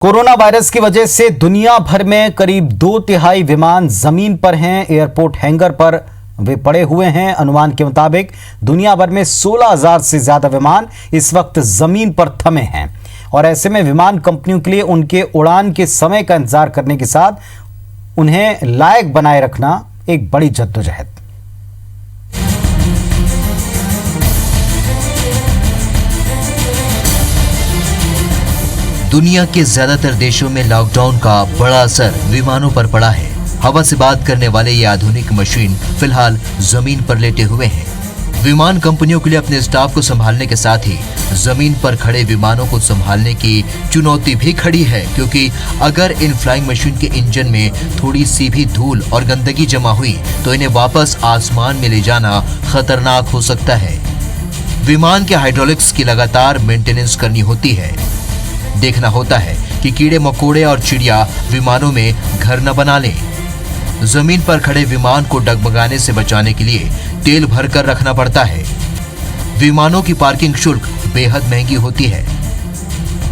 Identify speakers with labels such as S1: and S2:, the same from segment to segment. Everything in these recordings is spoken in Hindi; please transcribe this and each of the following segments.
S1: कोरोना वायरस की वजह से दुनिया भर में करीब 2/3 विमान जमीन पर हैं। एयरपोर्ट हैंगर पर वे पड़े हुए हैं। अनुमान के मुताबिक दुनिया भर में 16,000 से ज्यादा विमान इस वक्त जमीन पर थमे हैं और ऐसे में विमान कंपनियों के लिए उनके उड़ान के समय का इंतजार करने के साथ उन्हें लायक बनाए रखना एक बड़ी जद्दोजहद।
S2: दुनिया के ज्यादातर देशों में लॉकडाउन का बड़ा असर विमानों पर पड़ा है। हवा से बात करने वाले ये आधुनिक मशीन फिलहाल जमीन पर लेटे हुए हैं। विमान कंपनियों के लिए अपने स्टाफ को संभालने के साथ ही जमीन पर खड़े विमानों को संभालने की चुनौती भी खड़ी है, क्योंकि अगर इन फ्लाइंग मशीन के इंजन में थोड़ी सी भी धूल और गंदगी जमा हुई तो इन्हें वापस आसमान में ले जाना खतरनाक हो सकता है। विमान के हाइड्रोलिक्स की लगातार मेंटेनेंस करनी होती है। देखना होता है कि कीड़े मकोड़े और चिड़िया विमानों में घर न बना लें। जमीन पर खड़े विमान को डगमगाने से बचाने के लिए तेल भरकर रखना पड़ता है। विमानों की पार्किंग शुल्क बेहद महंगी होती है।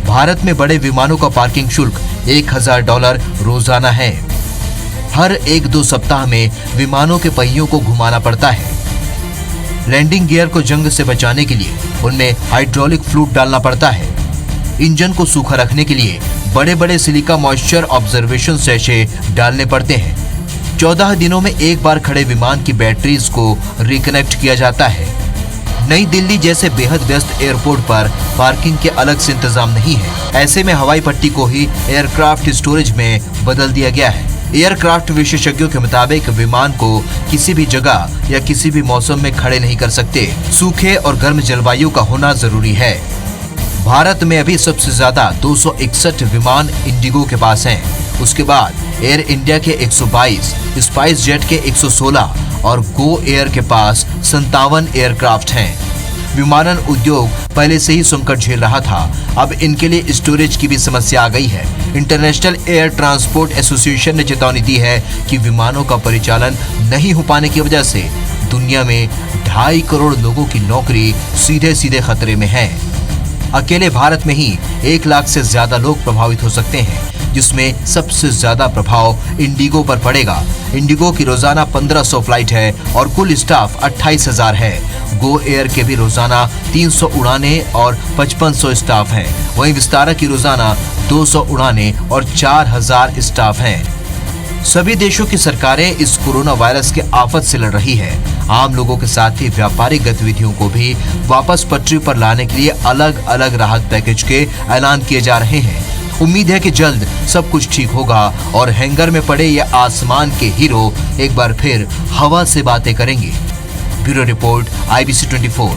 S2: भारत में बड़े विमानों का पार्किंग शुल्क $1,000 रोजाना है। हर 1-2 सप्ताह में विमानों के पहियों को घुमाना पड़ता है। लैंडिंग गियर को जंग से बचाने के लिए उनमें हाइड्रोलिक फ्लूइड डालना पड़ता है। इंजन को सूखा रखने के लिए बड़े बड़े सिलिका मॉइस्चर ऑब्जर्वेशन सैशे डालने पड़ते हैं। 14 दिनों में एक बार खड़े विमान की बैटरीज को रिकनेक्ट किया जाता है। नई दिल्ली जैसे बेहद व्यस्त एयरपोर्ट पर पार्किंग के अलग से इंतजाम नहीं है। ऐसे में हवाई पट्टी को ही एयरक्राफ्ट स्टोरेज में बदल दिया गया है। एयरक्राफ्ट विशेषज्ञों के मुताबिक विमान को किसी भी जगह या किसी भी मौसम में खड़े नहीं कर सकते। सूखे और गर्म जलवायु का होना जरूरी है। भारत में अभी सबसे ज्यादा 261 विमान इंडिगो के पास हैं। उसके बाद एयर इंडिया के 122, स्पाइस जेट के 116 और गो एयर के पास 57 एयरक्राफ्ट हैं। विमानन उद्योग पहले से ही संकट झेल रहा था। अब इनके लिए स्टोरेज की भी समस्या आ गई है। इंटरनेशनल एयर ट्रांसपोर्ट एसोसिएशन ने चेतावनी दी है कि विमानों का परिचालन नहीं हो पाने की वजह से दुनिया में 2.5 करोड़ लोगों की नौकरी सीधे सीधे खतरे में है। अकेले भारत में ही 1 लाख से ज्यादा लोग प्रभावित हो सकते हैं, जिसमें सबसे ज्यादा प्रभाव इंडिगो पर पड़ेगा। इंडिगो की रोजाना 1500 फ्लाइट है और कुल स्टाफ 28,000 है। गो एयर के भी रोजाना 300 उड़ानें और 5500 स्टाफ हैं। वहीं विस्तारा की रोजाना 200 उड़ानें और 4000 स्टाफ हैं। सभी देशों की सरकारें इस कोरोना वायरस के आफत से लड़ रही है। आम लोगों के साथ ही व्यापारिक गतिविधियों को भी वापस पटरी पर लाने के लिए अलग अलग राहत पैकेज के ऐलान किए जा रहे हैं। उम्मीद है कि जल्द सब कुछ ठीक होगा और हैंगर में पड़े ये आसमान के हीरो एक बार फिर हवा से बातें करेंगे। Bureau report IBC 24।